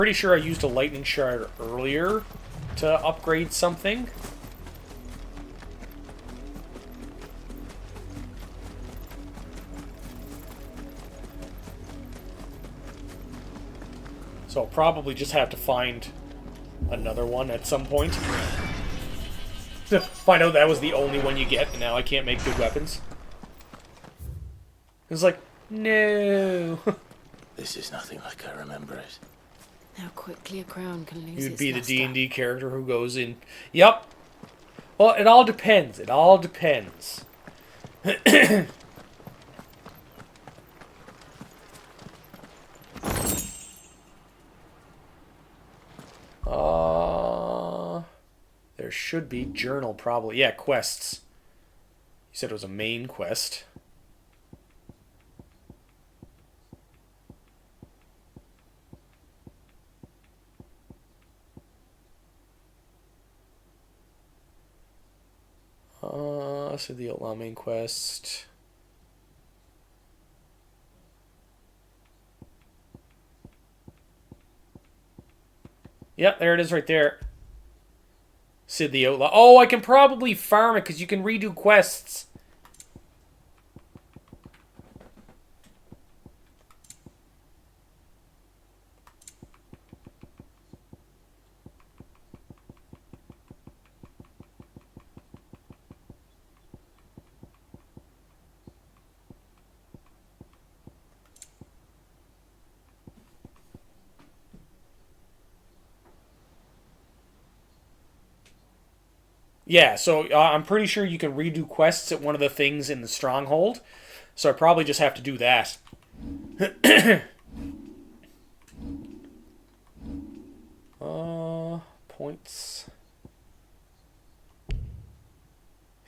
Pretty sure I used a lightning shard earlier to upgrade something. So I'll probably just have to find another one at some point. Find out that was the only one you get, and now I can't make good weapons. It's like, no. This is nothing like I remember it. How quickly a crown can lose You'd its be the luster. D&D character who goes in. Yep. Well, it all depends. It all depends. There should be journal probably. Yeah, quests. You said it was a main quest. So the outlaw main quest. Yep, there it is right there. Sid the Outlaw. Oh, I can probably farm it because you can redo quests. Yeah, so I'm pretty sure you can redo quests at one of the things in the stronghold. So I probably just have to do that. Points.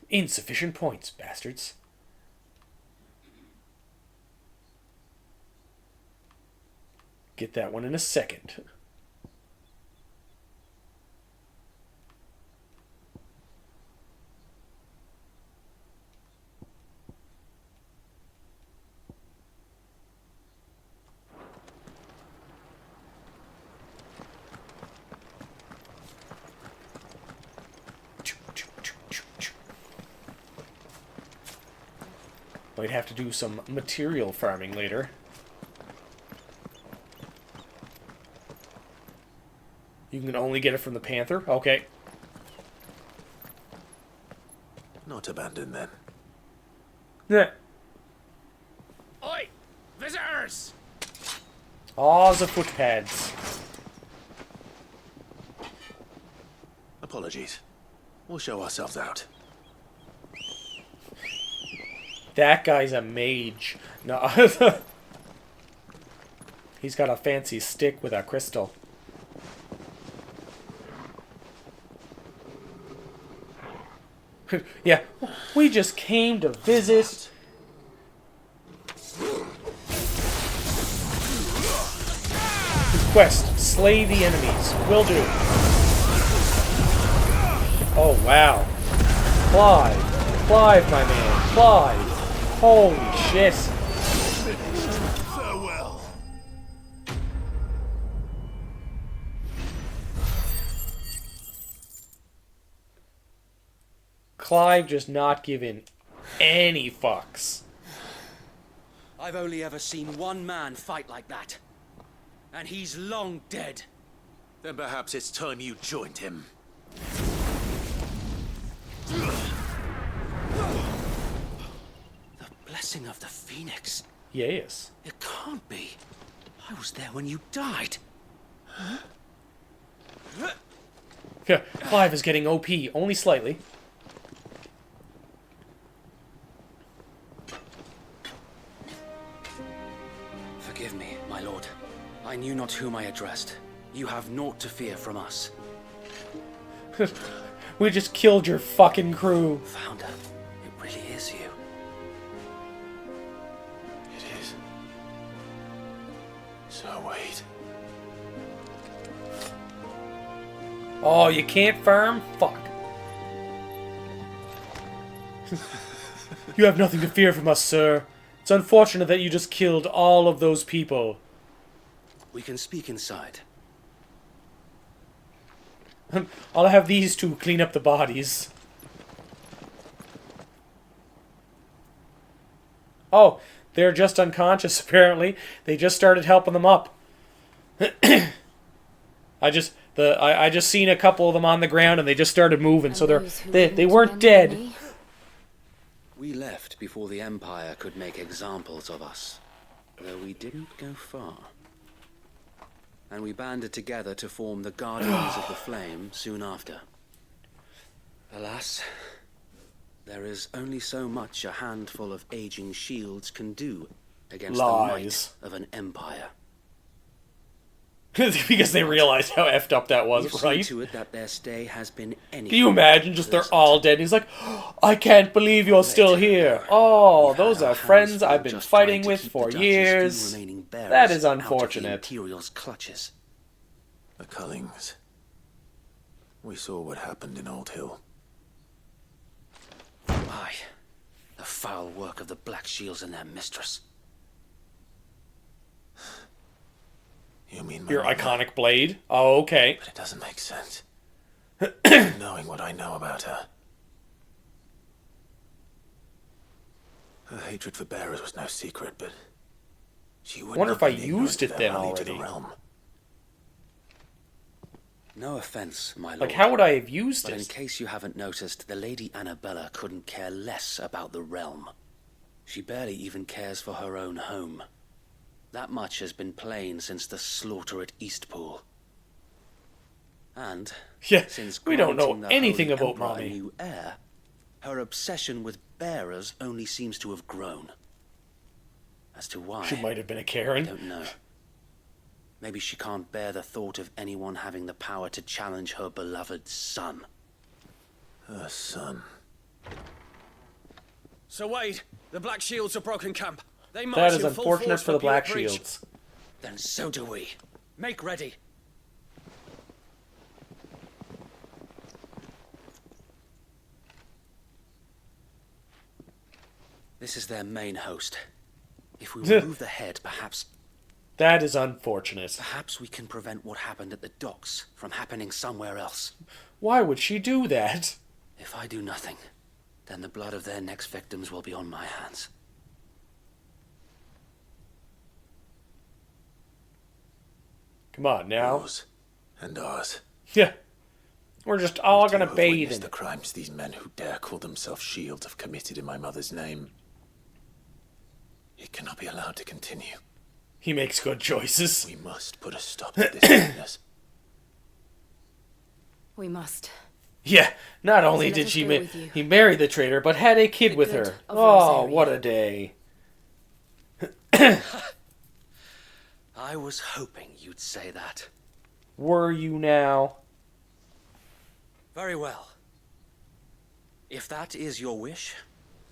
Insufficient points, bastards. Get that one in a second. Might have to do some material farming later. You can only get it from the Panther? Okay. Not abandoned then. Yeah. Oi! Visitors! Aw, the footpads. Apologies. We'll show ourselves out. That guy's a mage. No. He's got a fancy stick with a crystal. Yeah, we just came to visit. Quest, slay the enemies. Will do. Oh, wow. Clive. Clive, my man. Clive. Holy shit. Farewell. Clive just not giving any fucks. I've only ever seen one man fight like that. And he's long dead. Then perhaps it's time you joined him. The blessing of the Phoenix. Yes. It can't be. I was there when you died. Yeah, Clive is getting OP, only slightly. Forgive me, my lord. I knew not whom I addressed. You have naught to fear from us. We just killed your fucking crew. Founder, it really is you. It is. So wait. Oh, you can't farm? Fuck. You have nothing to fear from us, sir. It's unfortunate that you just killed all of those people. We can speak inside. I'll have these two clean up the bodies. Oh, they're just unconscious, apparently. They just started helping them up. I just seen a couple of them on the ground and they just started moving, so they weren't dead. We left before the Empire could make examples of us, though we didn't go far. And we banded together to form the Guardians of the Flame soon after. Alas, there is only so much a handful of aging shields can do against the might of an empire. Because they realized how effed up that was, We've right? seen to it that their stay has been anything. Can you imagine? Just they're all dead. And he's like, oh, I can't believe you're still here. Oh, those are friends I've been fighting with for years. That is unfortunate. Imperial's clutches. The Cullings. We saw what happened in Old Hill. Aye. The foul work of the Black Shields and their mistress. You mean Your my iconic blade? Oh, okay. But it doesn't make sense. Knowing what I know about her. Her hatred for bearers was no secret, but she would Wonder not if I be ignorant used of it their then rally to the already. realm. No offense, my lord. Like, how would I have used But in it? case you haven't noticed, the Lady Annabella couldn't care less about the realm. She barely even cares for her own home. That much has been plain since the slaughter at Eastpool. And Yeah, since we don't know granting the anything Holy about Emperor a Mommy. new heir, her obsession with bearers only seems to have grown. As to why, She might have been a I Karen. don't know. Maybe she can't bear the thought of anyone having the power to challenge her beloved son. Her son. Sir Wade, the Black Shields have broken camp. They march That is in full unfortunate force for the Black Buick Bridge. Shields. Then so do we. Make ready. This is their main host. If we remove the head, perhaps That is unfortunate. we can prevent what happened at the docks from happening somewhere else. Why would she do that? If I do nothing, then the blood of their next victims will be on my hands. Come on now. Yours and ours. Yeah. We're just all To gonna have bathe witnessed in the it. crimes these men who dare call themselves shields have committed in my mother's name. It cannot be allowed to continue. He makes good choices. We must put a stop to this madness. We must. Yeah, not only let did us she go ma- with you. he marry the traitor, but had a kid The with good her. of Oh, Rosaria. what a day. I was hoping you'd say that. Were you now? Very well. If that is your wish,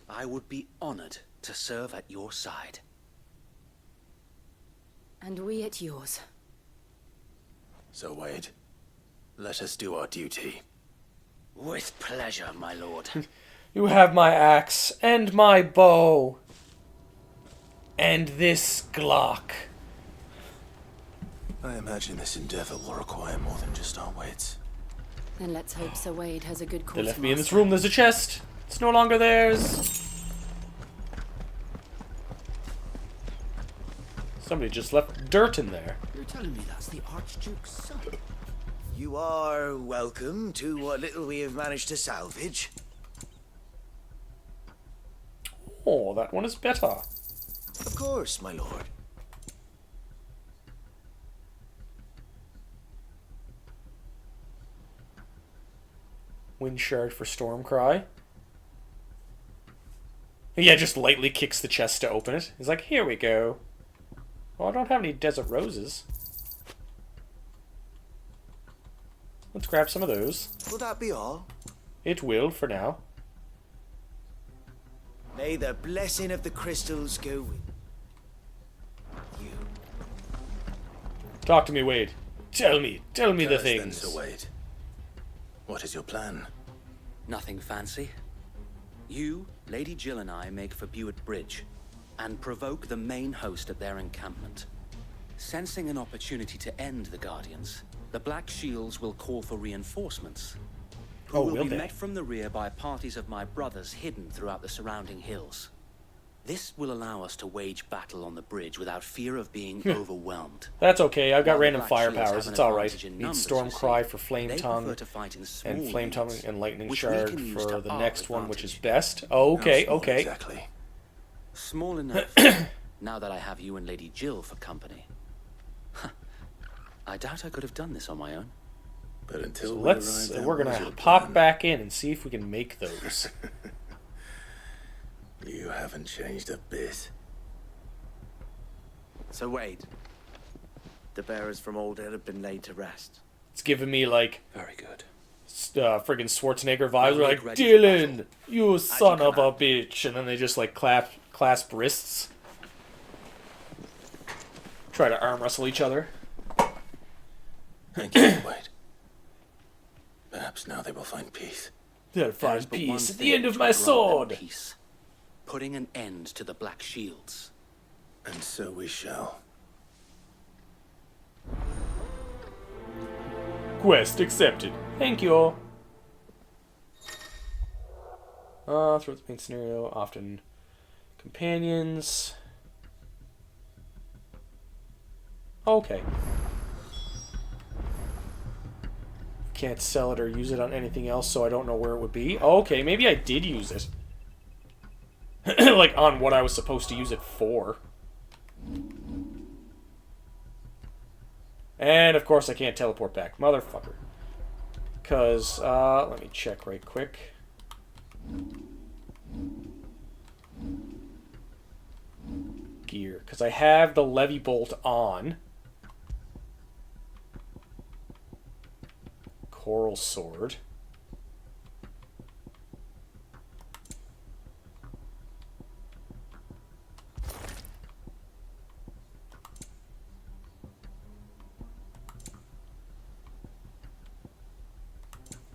I would be honored to serve at your side. And we at yours. So, Wade, let us do our duty. With pleasure, my lord. You have my axe and my bow. And this Glock. I imagine this endeavor will require more than just our wits. Then let's hope Sir Wade has a good cause. They left me in this room. There's a chest. It's no longer theirs. Somebody just left dirt in there. You're telling me that's the Archduke's son? You are welcome to what little we have managed to salvage. Oh, that one is better. Of course, my lord. Wind shard for Stormcry. Yeah, just lightly kicks the chest to open it. He's like, here we go. Oh, I don't have any desert roses. Let's grab some of those. Will that be all? It will, for now. May the blessing of the crystals go with you. Talk to me, Wade. Tell me the Tell us then, things. Sir Wade. What is your plan? Nothing fancy. You, Lady Jill and I make for Buick Bridge and provoke the main host at their encampment. Sensing an opportunity to end the Guardians, The Black Shields will call for reinforcements. Who Oh, will will be they? met from the rear by parties of my brothers hidden throughout the surrounding hills. This will allow us to wage battle on the bridge without fear of being overwhelmed. That's okay. I've got While the random Black fire Shields have powers. an It's all right. advantage in Need numbers, Storm you see. Cry for Flame They Tongue, prefer to fight in small and Flame Tongue units, and Lightning which we Shard can use for to the our next one, which is advantage. best. How Okay, small okay. Exactly. Small enough, now that I have you and Lady Jill for company. I doubt I could have done this on my own. But until So we let's. arrive, We're that was gonna your pop plan. back in and see if we can make those. You haven't changed a bit. So Wade, the bearers from Old Ed have been laid to rest. It's giving me like Very good. friggin' Schwarzenegger vibes. We're like, Ready for Dylan, you son of a bitch, and then they just like clasp wrists, try to arm wrestle each other. Thank you, Wade. Perhaps now they will find peace. Then There is find but one peace at the thing end of which my would grant them sword. peace. Putting an end to the Black Shields. And so we shall. Quest accepted. Thank you. Throughout the main scenario, often companions. Okay. Can't sell it or use it on anything else, so I don't know where it would be. Okay, maybe I did use it. Like, on what I was supposed to use it for. And, of course, I can't teleport back. Motherfucker. Because, let me check right quick. Gear. Because I have the Levy Bolt on. Coral Sword.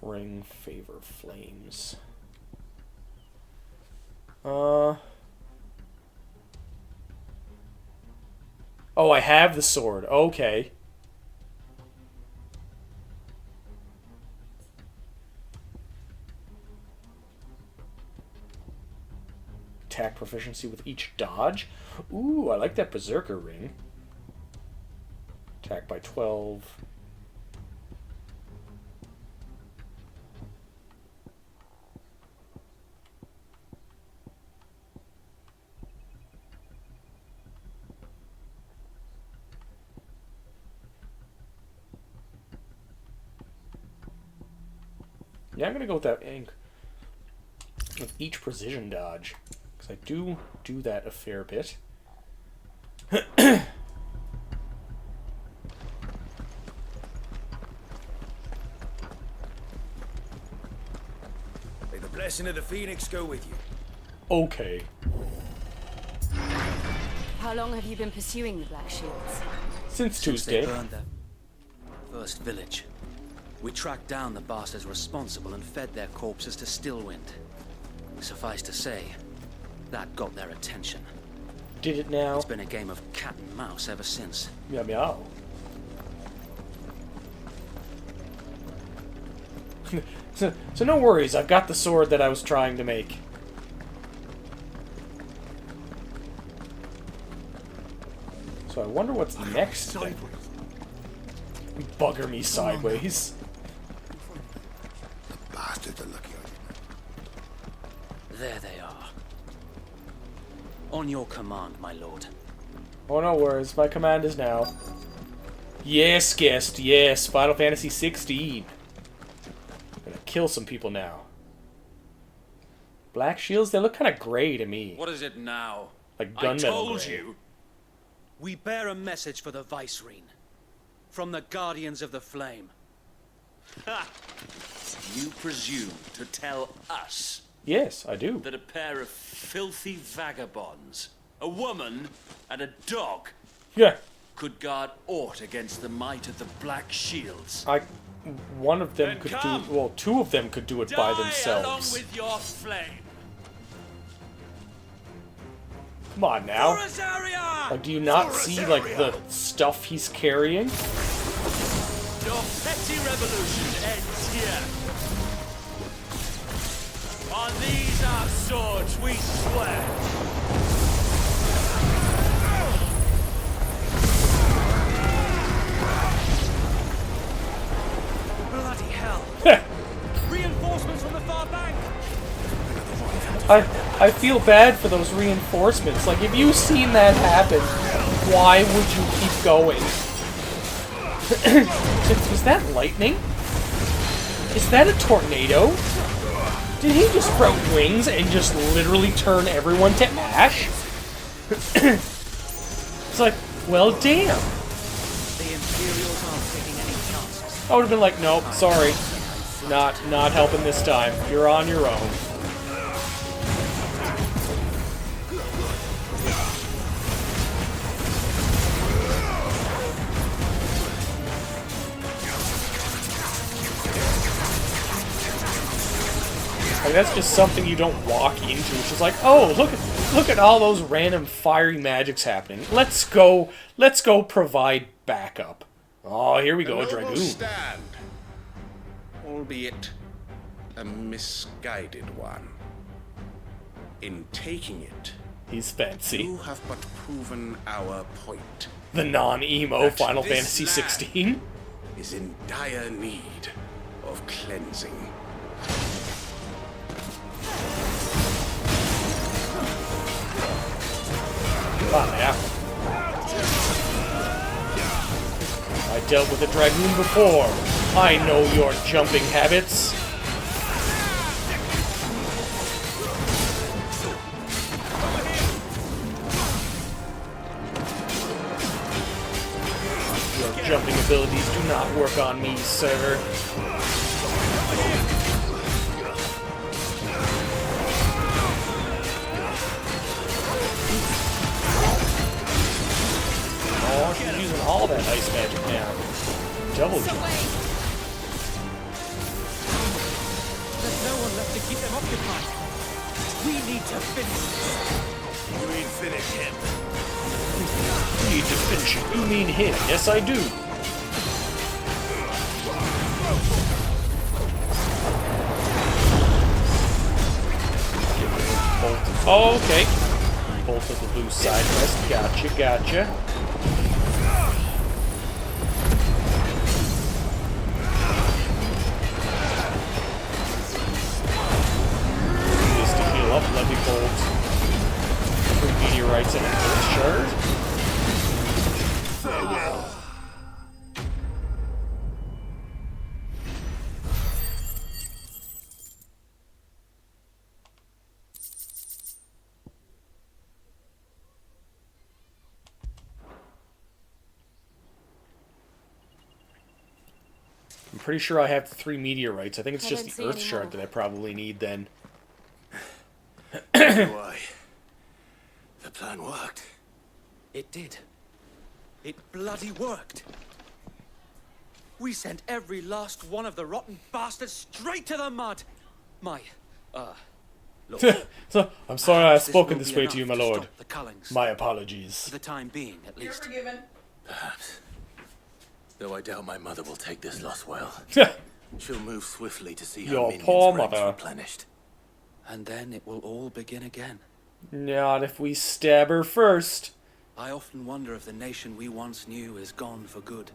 Ring Favor Flames. Oh, I have the sword. Okay. Attack proficiency with each dodge. Ooh, I like that Berserker ring. Attack by 12. Yeah, I'm gonna go with that ink. With each precision dodge. Because I do that a fair bit. May the blessing of the Phoenix go with you. Okay. How long have you been pursuing the Black Shields? Since Since they Tuesday. burned their first village, we tracked down the bastards responsible and fed their corpses to Stillwind. Suffice to say, that got their attention. Did it now? It's been a game of cat and mouse ever since. Meow meow. So no worries, I've got the sword that I was trying to make. So I wonder what's next then. Bugger me sideways. Bastards are lucky I There they are. On your command, my lord. Oh, no worries. My command is now. Yes, guest. Yes. Final Fantasy 16. Gonna kill some people now. Black shields, they look kind of gray to me. What is it now? Like I gunmetal told gray. you. We bear a message for the Vicereine. From the Guardians of the Flame. Ha! You presume to tell us Yes, I do. that a pair of filthy vagabonds, a woman and a dog, Yeah. could guard aught against the might of the Black Shields. One of them Then could come. do. Well, two of them could do it by Die along themselves. with your flame. Come on now. Rosaria! Like, do you not see like the stuff he's carrying? Your petty revolution ends here. On these our swords we swear. Bloody hell. Reinforcements from the far bank. I feel bad for those reinforcements. Like, if you've seen that happen, why would you keep going? Was that lightning? Is that a tornado? Did he just sprout wings and just literally turn everyone to ash? It's like, well, damn. The Imperials aren't taking any chances. I would have been like, nope, sorry. Not helping this time. You're on your own. Like, that's just something you don't walk into. It's just like, oh, look at all those random fiery magics happening. Let's go provide backup. Oh, here we go, a dragoon. Stand, albeit a misguided one. In taking it, He's fancy. you have but proven our point. The non-emo That Final this Fantasy land 16. Is in dire need of cleansing. Come on, now. I dealt with a dragoon before. I know your jumping habits. Your jumping abilities do not work on me, sir. Oh, she's using all that ice magic now. Double jump. There's no one left to keep them occupied. We need to finish this. You mean finish him? You need to finish it. You mean him. Yes, I do. Bolt. Oh, okay. Bolt of the blue side quest. Gotcha, gotcha. Just to heal up, let me bolt. 3 meteorites and a earth shard. Farewell. I'm pretty sure I have 3 meteorites. I think it's I just don't the see earth any shard more. that I probably need then. Why? The plan worked. It did. It bloody worked. We sent every last one of the rotten bastards straight to the mud. My, look. So, I'm sorry I've Perhaps this spoken will this be way to you, my enough to lord. stop the Cullings. My For apologies. the time being, at least. Perhaps. Though I doubt my mother will take this loss well. She'll move swiftly to see her Your minions' poor ranks mother. replenished. And then it will all begin again. Not if we stab her first. I often wonder if the nation we once knew is gone for good.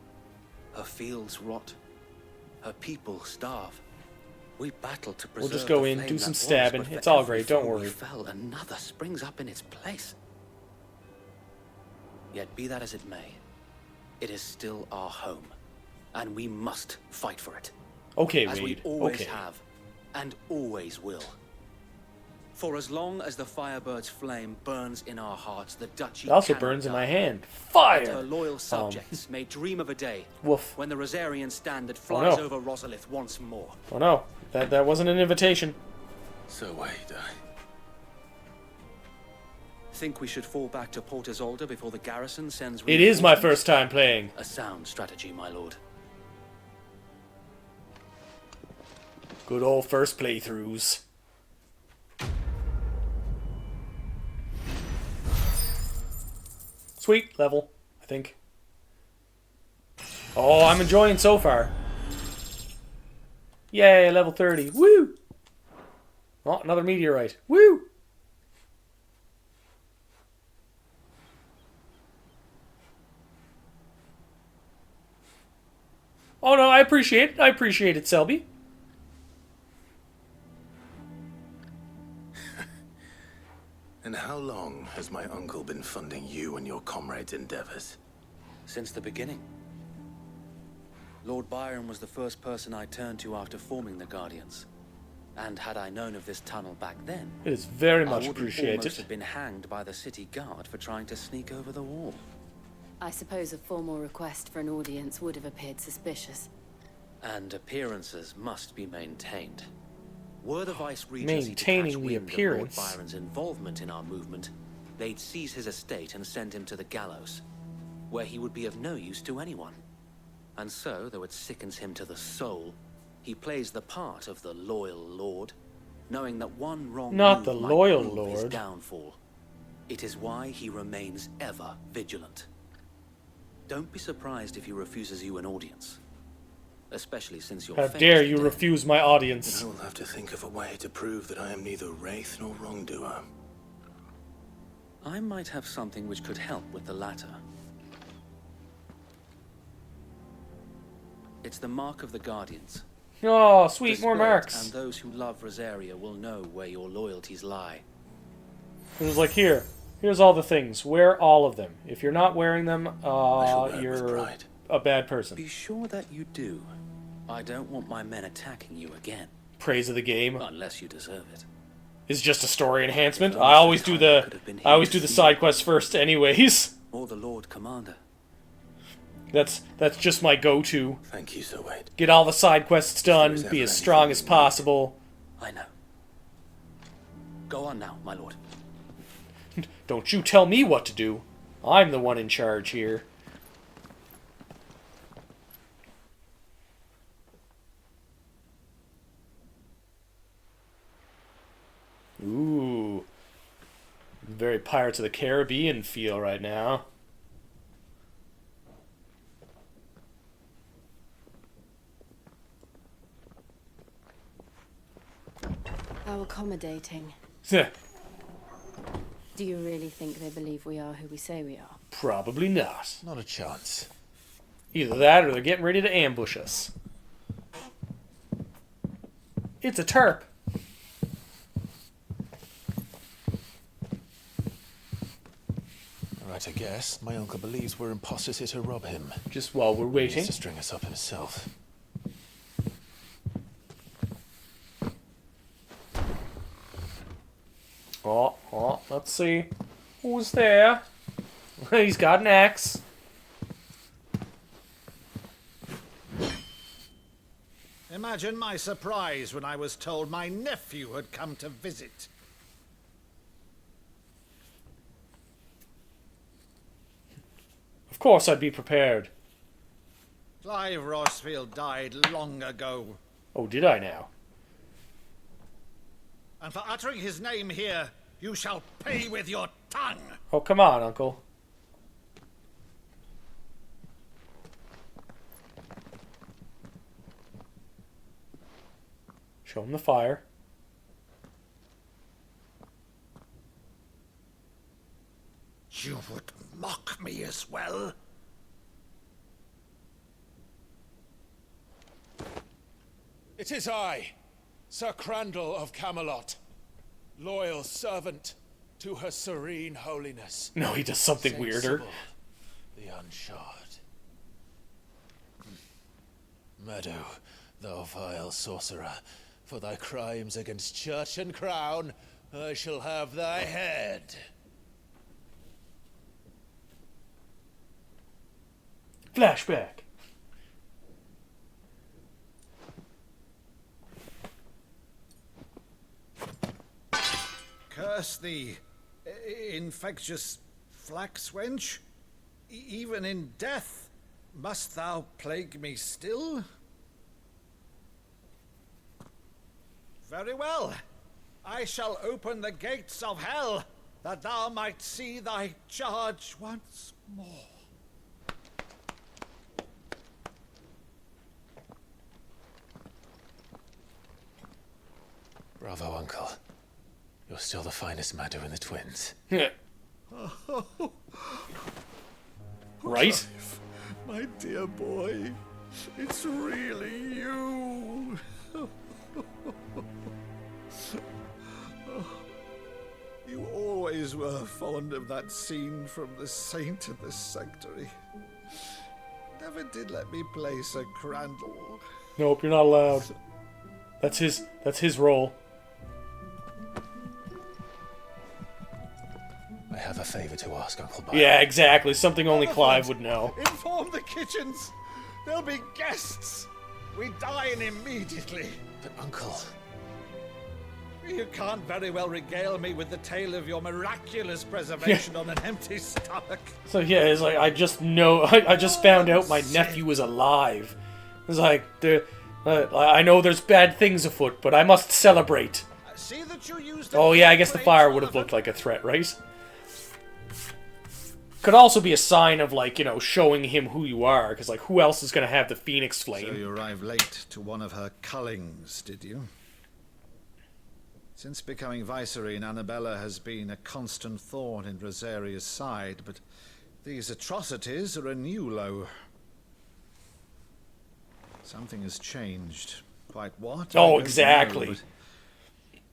Her fields rot. Her people starve. We battled to preserve just go the in, flame do that some was, stabbing. but for It's all every great, don't foe we worry. fell, another springs up in its place. Yet be that as it may, it is still our home, and we must fight for it. Okay, As we Reed. always Okay. have, and always will. For as long as the Firebird's flame burns in our hearts, the duchy It also cannot burns in die. my hand. And Fire! her loyal subjects may dream of a day Woof. when the Rosarian standard flies no. over Rosalith once more. Oh no, that wasn't an invitation. So wait, Think we should fall back to Port Isolde before the garrison sends It is my reinforcements? first time playing. A sound strategy, my lord. Good old first playthroughs. Sweet level, I think. Oh, I'm enjoying so far. Yay, level 30. Woo! Oh, another meteorite. Woo! Oh no, I appreciate it. I appreciate it, Selby. And how long has my uncle been funding you and your comrades' endeavors? Since the beginning. Lord Byron was the first person I turned to after forming the Guardians. And had I known of this tunnel back then, It is very I much would almost appreciated. have been hanged by the city guard for trying to sneak over the wall. I suppose a formal request for an audience would have appeared suspicious. And appearances must be maintained. Were the Vice Regency to catch Maintaining the wind of Lord appearance. Byron's involvement in our movement, they'd seize his estate and send him to the gallows, where he would be of no use to anyone. And so, though it sickens him to the soul, he plays the part of the loyal lord, knowing that one wrong Not move the might loyal prove his lord. downfall. It is why he remains ever vigilant. Don't be surprised if he refuses you an audience. Especially since you're How famously dare you dead. refuse my audience? I will have to think of a way to prove that I am neither wraith nor wrongdoer. I might have something which could help with the latter. It's the mark of the Guardians. Oh, sweet, The more spirit marks. And those who love Rosaria will know where your loyalties lie. It was like, here's all the things. Wear all of them. If you're not wearing them, I shall wear it with you're pride. a bad person. Be sure that you do. I don't want my men attacking you again, Praise of the game unless you deserve it. is just a story enhancement. If I always do only some time could the have been I always his do the feet. side quests first, anyways. Or the Lord Commander. That's just my go-to. Thank you, Sir Wade. Get all the side quests done. If there is Be ever as strong anything as you need. possible. I know. Go on now, my lord. Don't you tell me what to do. I'm the one in charge here. Ooh. Very Pirates of the Caribbean feel right now. How accommodating. Heh, Do you really think they believe we are who we say we are? Probably not. Not a chance. Either that or they're getting ready to ambush us. It's a terp. Right, I guess. My uncle believes we're imposters here to rob him. Just while we're He waiting. needs to string us up himself. Let's see. Who's there? He's got an axe. Imagine my surprise when I was told my nephew had come to visit. Of course I'd be prepared. Clive Rossfield died long ago, Oh, did I now? and for uttering his name here, you shall pay with your tongue. Oh, come on, Uncle. Show him the fire. You would mock me as well? It is I, Sir Crandall of Camelot, loyal servant to Her Serene Holiness. No, he does something Saint weirder. Sybil, the Unshod. Meadow, thou vile sorcerer, for thy crimes against church and crown, I shall have thy head. Flashback. Curse thee, infectious flax wench. Even in death, must thou plague me still? Very well. I shall open the gates of hell, that thou might see thy charge once more. Bravo, Uncle. You're still the finest Madu in the twins. Right? My dear boy, it's really you. You always were fond of that scene from The Saint and the Sanctuary. Never did let me play Sir Crandall. Nope, you're not allowed. That's his role. I have a favor to ask, Uncle Byron. Yeah, exactly. Something only Clive would know. Inform the kitchens. There'll be guests. We dine immediately. But, Uncle... You can't very well regale me with the tale of your miraculous preservation on an empty stomach. So yeah, it's like, I just found out my nephew was alive. It's like, I know there's bad things afoot, but I must celebrate. See that you use Oh yeah, I guess the fire would have looked like a threat, right? Could also be a sign of, like, you know, showing him who you are, because, like, who else is going to have the Phoenix Flame? So you arrived late to one of her cullings, did you? Since becoming Vicereine, Annabella has been a constant thorn in Rosaria's side, but these atrocities are a new low. Something has changed. Quite what? Oh, exactly. Know,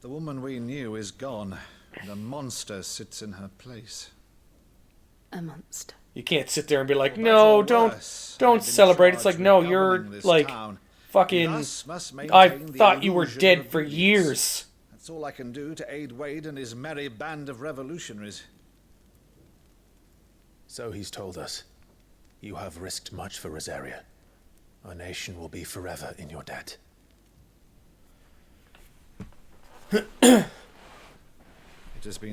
the woman we knew is gone, and a monster sits in her place. A monster. You can't sit there and be like, no, don't celebrate. It's like, no, you're, like, fucking... I thought you were dead for years. That's all I can do to aid Wade and his merry band of revolutionaries. So he's told us. You have risked much for Rosaria. Our nation will be forever in your debt.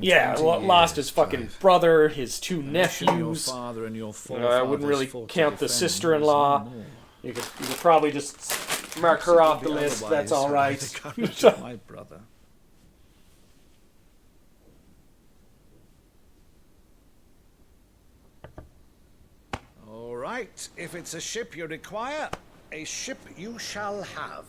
Yeah, lost his fucking brother, his two nephews. I wouldn't really count the sister-in-law. You could probably just mark her off the list. That's all right. My brother. All right, if it's a ship you require, a ship you shall have.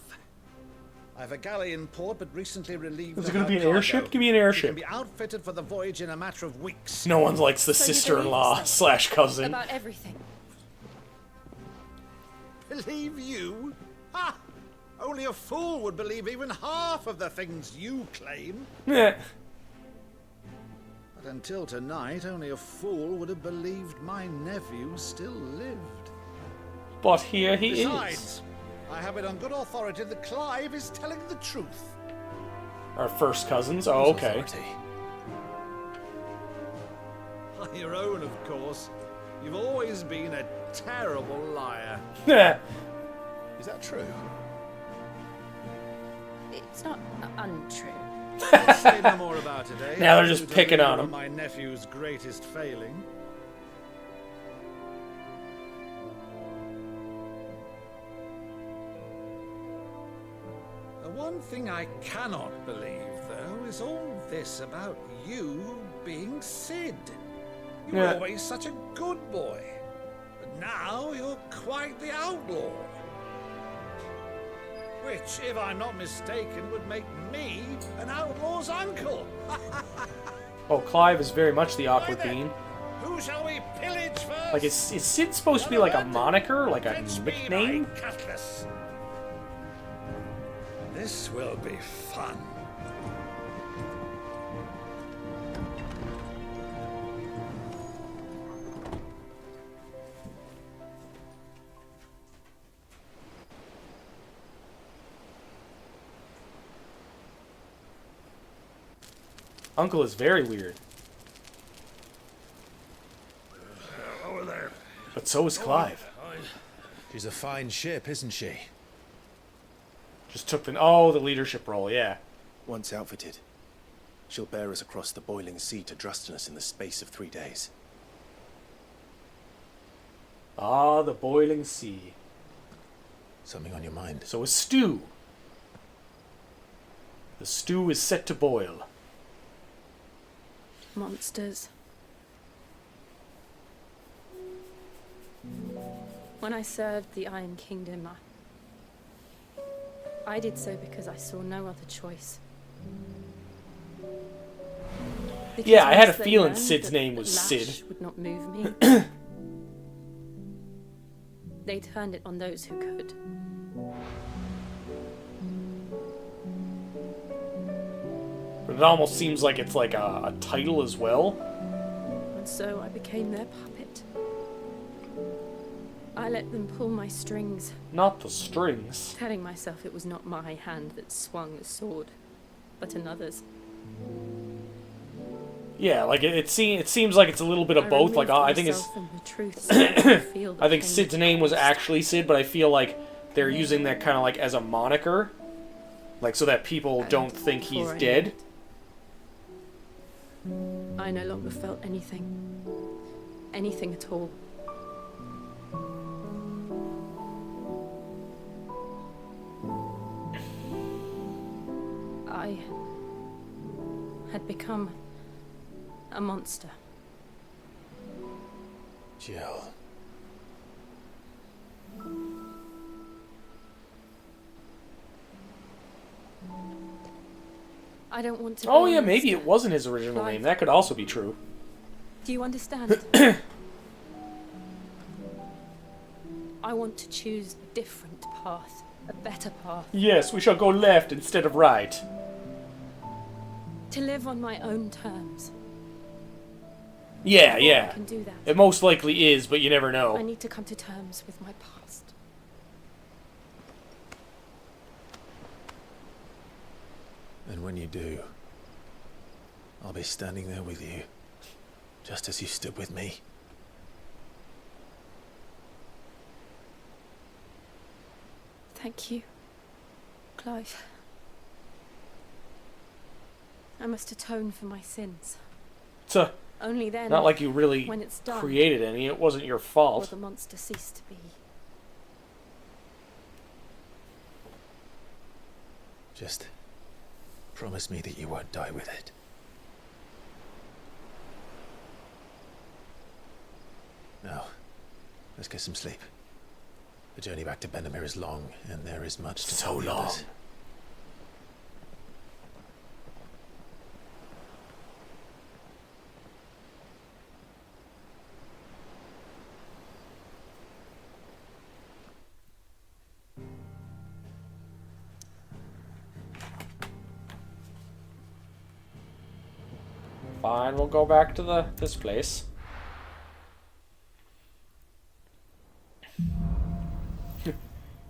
I've a galley in port, but recently relieved. Is it going to be an airship? Give me an airship. It can be outfitted for the voyage in a matter of weeks. No one likes the sister-in-law / cousin. About everything. Believe you? Ha! Only a fool would believe even half of the things you claim. Yeah. But until tonight, only a fool would have believed my nephew still lived. But here he is. I have it on good authority that Clive is telling the truth. Our first cousins? Oh, okay. On your own, of course. You've always been a terrible liar. Is that true? It's not untrue. Say no more about it, eh? Now they're just picking on him. My nephew's greatest failing. The one thing I cannot believe, though, is all this about you being Sid. You were always such a good boy, but now you're quite the outlaw. Which, if I'm not mistaken, would make me an outlaw's uncle. Oh, Clive is very much the awkward bean. Who shall we pillage first? Like, is Sid supposed to be like a moniker? Like a nickname? This will be fun. Uncle is very weird. Over there. But so is Clive. She's a fine ship, isn't she? Just took the leadership role, yeah. Once outfitted, she'll bear us across the boiling sea to Drustinus in the space of 3 days. Ah, the boiling sea. Something on your mind? So is stew. The stew is set to boil. Monsters. When I served the Iron Kingdom, I did so because I saw no other choice. Because Yeah, I had a once they feeling learned Sid's that name was Lash Sid. would not move me. They turned it on those who could. But it almost seems like it's like a title as well. And so I became their puppet. I let them pull my strings, Not the strings. telling myself it was not my hand that swung the sword, but another's. Yeah, like it seems like it's a little bit of both. Like I think it's, I think Sid's name was actually Sid, but I feel like they're using that kind of like as a moniker, like so that people don't think he's dead. I no longer felt anything at all. I had become a monster. Jill. I don't want to. Oh be a yeah, maybe monster. it wasn't his original Clive. name. That could also be true. Do you understand? I want to choose a different path, a better path, Yes, we shall go left instead of right. to live on my own terms. Yeah, I yeah. can do that. It most likely is, but you never I know. need to come to terms with my past. And when you do, I'll be standing there with you, just as you stood with me. Thank you, Clive. I must atone for my sins. It's Only then, not like you really when it's done, created any. It wasn't your will fault. the monster cease to be. Just promise me that you won't die with it. Now, let's get some sleep. The journey back to Benamir is long, and there is much to tell the others. Fine, we'll go back to this place.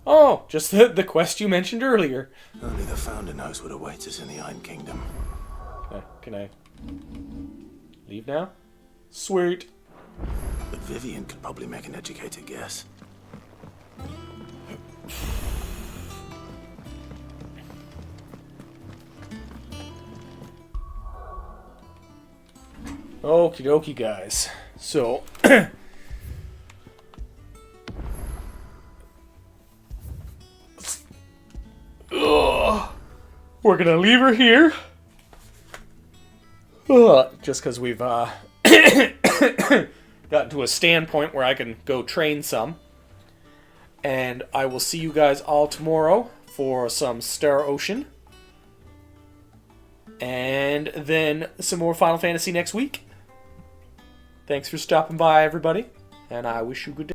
Oh, just the quest you mentioned earlier. Only the Founder knows what awaits us in the Iron Kingdom. Can I leave now? Sweet. But Vivian could probably make an educated guess. Okie dokie, guys. So, we're gonna leave her here. Just because we've gotten to a standpoint where I can go train some. And I will see you guys all tomorrow for some Star Ocean. And then some more Final Fantasy next week. Thanks for stopping by, everybody. And I wish you good day.